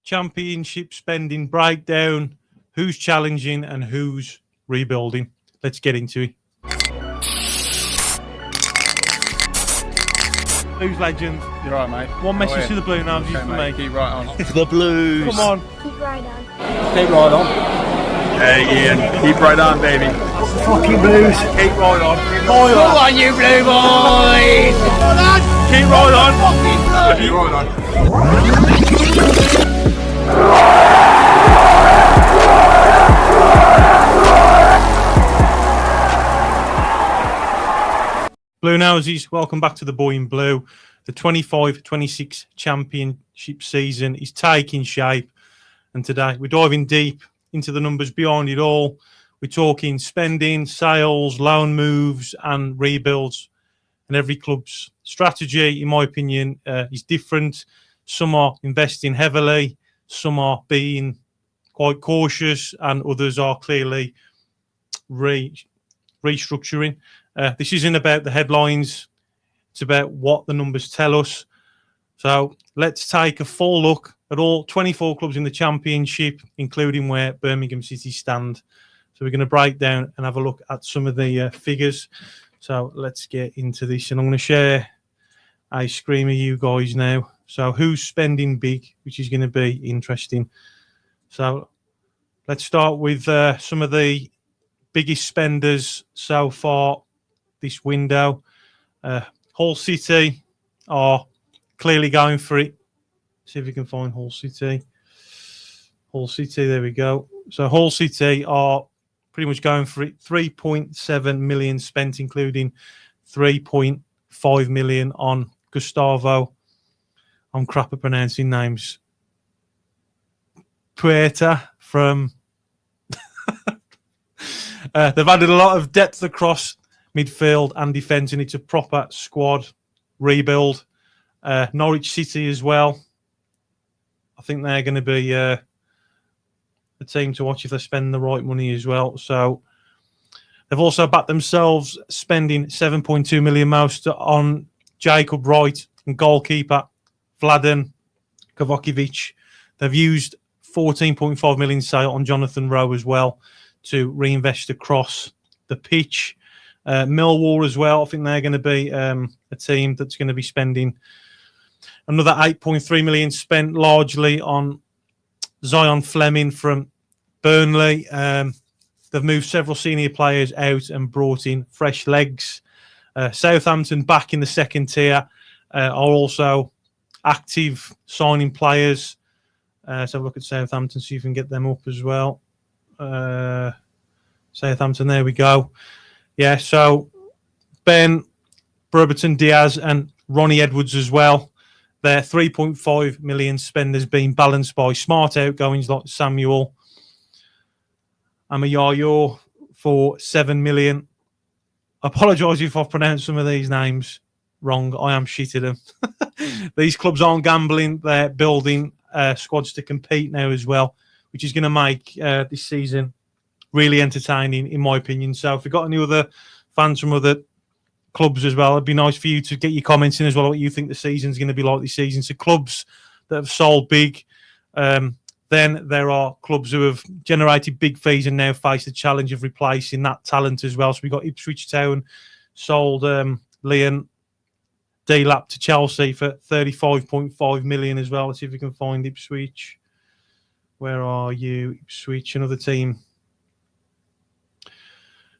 championship spending breakdown, who's challenging and who's rebuilding. Let's get into it. Blues legend. You're right, mate. One message to the Bluenoses for me. Keep right on. The Blues. Come on. Keep right on. Keep right on. Hey, Ian. Keep right on, baby. Fucking Blues. Keep right on. Come on, you Blue boys. Keep right on. Keep right on. Bluenoses, welcome back to the Boy in Blue. The 25-26 championship season is taking shape, and today we're diving deep into the numbers behind it all. We're talking spending, sales, loan moves and rebuilds, and every club's strategy, in my opinion, is different. Some are investing heavily, some are being quite cautious, and others are clearly restructuring. This isn't about the headlines, it's about what the numbers tell us. So let's take a full look at all 24 clubs in the championship, including where Birmingham City stand. So we're going to break down and have a look at some of the figures. So let's get into this, and I'm going to share a screen with you guys now. So who's spending big, which is going to be interesting. So let's start with some of the biggest spenders so far this window. Hull City are clearly going for it. See if we can find Hull City. Hull City, there we go. So Hull City are pretty much going for it. 3.7 million spent, including 3.5 million on Gustavo. I'm crap at pronouncing names. Puerta from... they've added a lot of depth across midfield and defence, and it's a proper squad rebuild. Norwich City as well. I think they're going to be a team to watch if they spend the right money as well. So they've also backed themselves, spending 7.2 million most on Jacob Wright and goalkeeper Vladan Kovacevic. They've used 14.5 million sale on Jonathan Rowe as well to reinvest across the pitch. Millwall as well. I think they're going to be a team that's going to be spending another 8.3 million, spent largely on Zion Fleming from Burnley. They've moved several senior players out and brought in fresh legs. Southampton, back in the second tier, are also active signing players. So have a look at Southampton, see if we can get them up as well. Southampton, there we go. Yeah, so Ben, Brereton Diaz and Ronnie Edwards as well. Their 3.5 million spend has been balanced by smart outgoings like Samuel Amayayo for 7 million. I apologise if I've pronounced some of these names wrong. I am shit at them. These clubs aren't gambling. They're building squads to compete now as well, which is going to make this season really entertaining, in my opinion. So if you've got any other fans from other clubs as well, it'd be nice for you to get your comments in as well, what you think the season's going to be like this season. So clubs that have sold big, then there are clubs who have generated big fees and now face the challenge of replacing that talent as well. So we've got Ipswich Town sold Leon Delap to Chelsea for 35.5 million as well. Let's see if we can find Ipswich. Where are you? Ipswich, another team.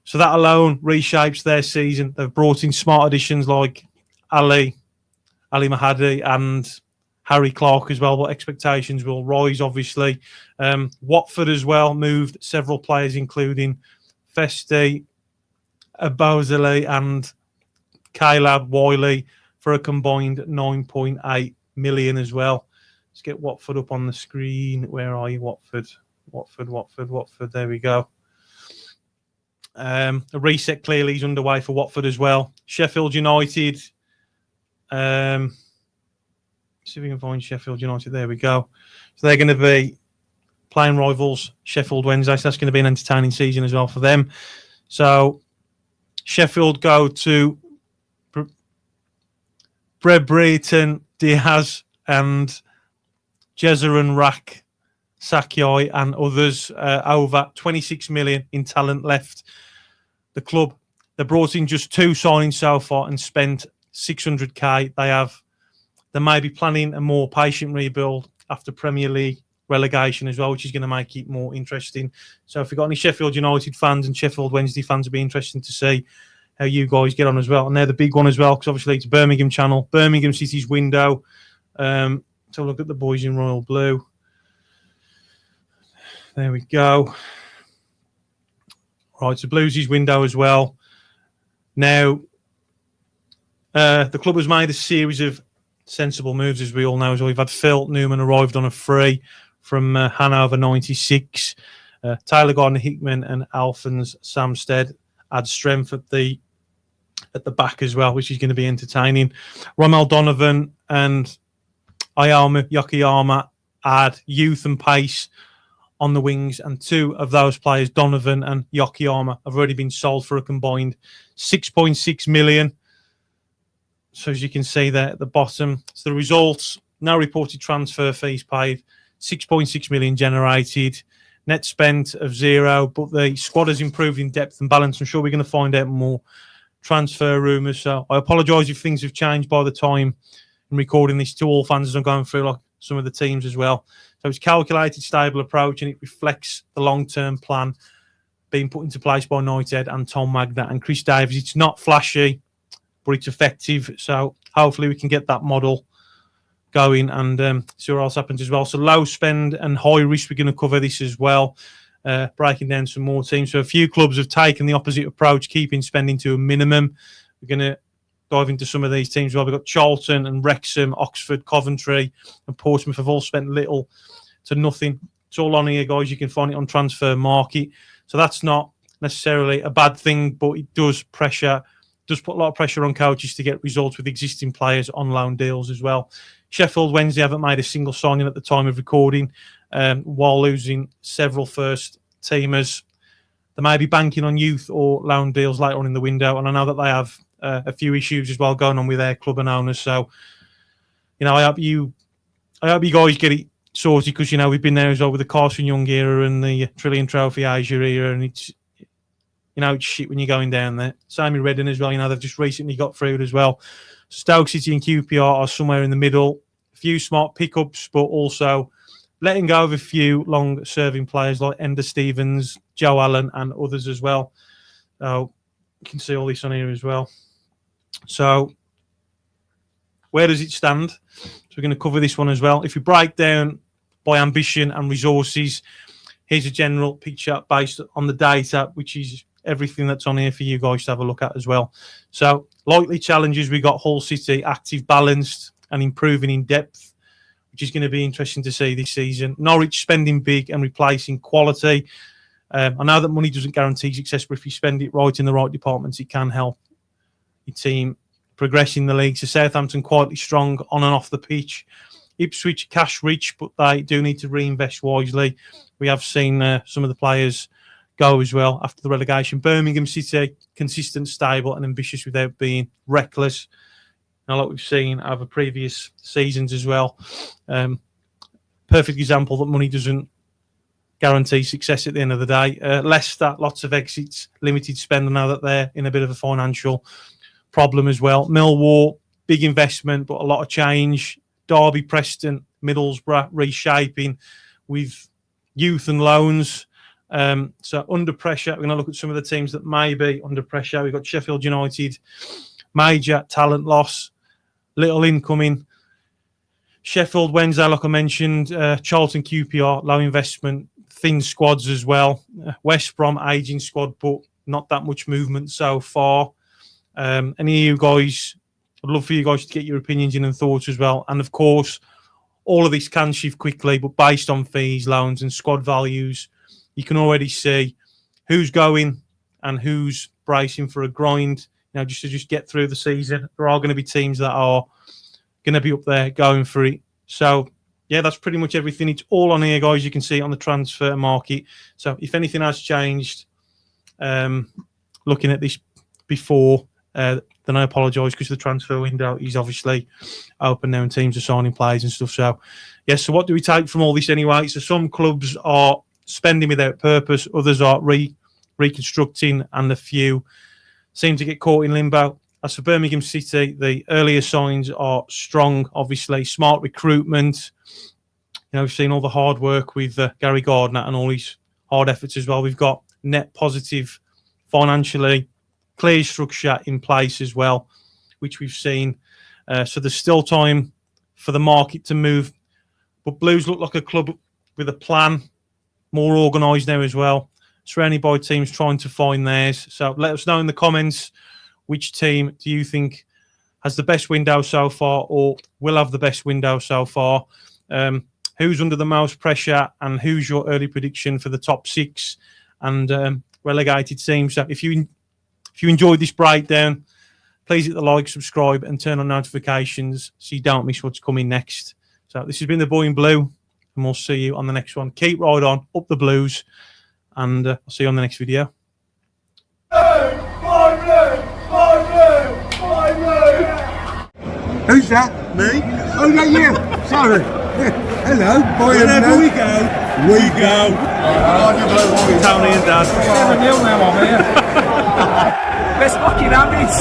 So that alone reshapes their season. They've brought in smart additions like Ali Mahadi and Harry Clark as well, but expectations will rise, obviously. Watford as well moved several players, including Festi, Abozele and Caleb Wiley for a combined 9.8 million as well. Let's get Watford up on the screen. Where are you, Watford? Watford. There we go. A reset clearly is underway for Watford as well. Sheffield United. See if we can find Sheffield United. There we go. So they're going to be playing rivals Sheffield Wednesday. So that's going to be an entertaining season as well for them. So Sheffield go to Brereton Diaz and 𝒆𝒐𝒏𝒂𝒏𝒆𝒂𝒂 and others. Over 26 million in talent left. The club, they brought in just 2 signings so far and spent 600k. They may be planning a more patient rebuild after Premier League relegation as well, which is going to make it more interesting. So if you've got any Sheffield United fans and Sheffield Wednesday fans, it'll be interesting to see how you guys get on as well. And they're the big one as well, because obviously it's Birmingham channel, Birmingham City's window. So look at the boys in royal blue. There we go. Right, so Blues' window as well. Now, the club has made a series of sensible moves, as we all know. So we've had Phil Newman arrived on a free from Hanover 96. Taylor Gardner-Hickman and Alphonse Samsted add strength at the back as well, which is going to be entertaining. Romel Donovan and Ayama Yokoyama add youth and pace on the wings, and 2 of those players, Donovan and Yokoyama, have already been sold for a combined 6.6 million. So as you can see there at the bottom, so the results, no reported transfer fees paid, 6.6 million generated, net spent of 0, but the squad has improved in depth and balance. I'm sure we're going to find out more transfer rumours. So I apologise if things have changed by the time I'm recording this to all fans as I'm going through like some of the teams as well. So it's a calculated, stable approach, and it reflects the long-term plan being put into place by Knighthead and Tom Magda and Chris Davies. It's not flashy, but it's effective. So hopefully we can get that model going and see what else happens as well. So low spend and high risk, we're going to cover this as well, breaking down some more teams. So a few clubs have taken the opposite approach, keeping spending to a minimum. We're going to dive into some of these teams as well. We've got Charlton and Wrexham, Oxford, Coventry and Portsmouth have all spent little to nothing. It's all on here, guys. You can find it on Transfer Market. So that's not necessarily a bad thing, but it does put a lot of pressure on coaches to get results with existing players on loan deals as well. Sheffield Wednesday haven't made a single signing at the time of recording, while losing several first teamers. They may be banking on youth or loan deals later on in the window, and I know that they have a few issues as well going on with their club and owners. So, I hope you guys get it sorted, because we've been there as well with the Carson Young era and the Trillion Trophy Asia era, and it's shit when you're going down there. Same with Reading as well. They've just recently got through it as well. Stoke City and QPR are somewhere in the middle. A few smart pickups, but also letting go of a few long-serving players like Ender Stevens, Joe Allen, and others as well. So you can see all this on here as well. So where does it stand? So we're going to cover this one as well. If we break down by ambition and resources, here's a general picture based on the data, which is everything that's on here for you guys to have a look at as well. So likely challenges, we got Hull City active, balanced and improving in depth, which is going to be interesting to see this season. Norwich spending big and replacing quality. I know that money doesn't guarantee success, but if you spend it right in the right departments, it can help your team progress in the league. So Southampton quietly strong on and off the pitch. Ipswich cash rich, but they do need to reinvest wisely. We have seen some of the players go as well after the relegation. Birmingham City, consistent, stable and ambitious without being reckless. Now, like we've seen over previous seasons as well. Perfect example that money doesn't guarantee success at the end of the day. Leicester, lots of exits, limited spend. I know that they're in a bit of a financial problem as well. Millwall, big investment, but a lot of change. Derby, Preston, Middlesbrough, reshaping with youth and loans. So under pressure, we're going to look at some of the teams that may be under pressure. We've got Sheffield United, major talent loss, little incoming. Sheffield Wednesday, like I mentioned, Charlton QPR, low investment, thin squads as well. West Brom, aging squad, but not that much movement so far. Any of you guys, I'd love for you guys to get your opinions in and thoughts as well. And of course, all of this can shift quickly, but based on fees, loans and squad values, you can already see who's going and who's bracing for a grind, just to get through the season. There are going to be teams that are going to be up there going for it. So, yeah, that's pretty much everything. It's all on here, guys. You can see it on the transfer market. So if anything has changed, looking at this before Then I apologise because the transfer window is obviously open now and teams are signing players and stuff. So, yes, so what do we take from all this anyway? So some clubs are spending without purpose, others are reconstructing, and a few seem to get caught in limbo. As for Birmingham City, the earlier signs are strong, obviously. Smart recruitment. You know, we've seen all the hard work with Gary Gardner and all his hard efforts as well. We've got net positive financially, clear structure in place as well, which we've seen. So there's still time for the market to move. But Blues look like a club with a plan, more organised now as well. Surrounded by teams trying to find theirs. So let us know in the comments, which team do you think has the best window so far or will have the best window so far? Who's under the most pressure, and who's your early prediction for the top 6 and relegated teams? So if you enjoyed this breakdown, please hit the like, subscribe and turn on notifications so you don't miss what's coming next. So this has been the Boy in Blue, and we'll see you on the next one. Keep right on, up the Blues, and I'll see you on the next video. Who's that? Me? Oh, no, you. Sorry. Hello, boy. Wherever we go, we go. Tony and Dad. 7-0 now, I'm here. Best fucking habits.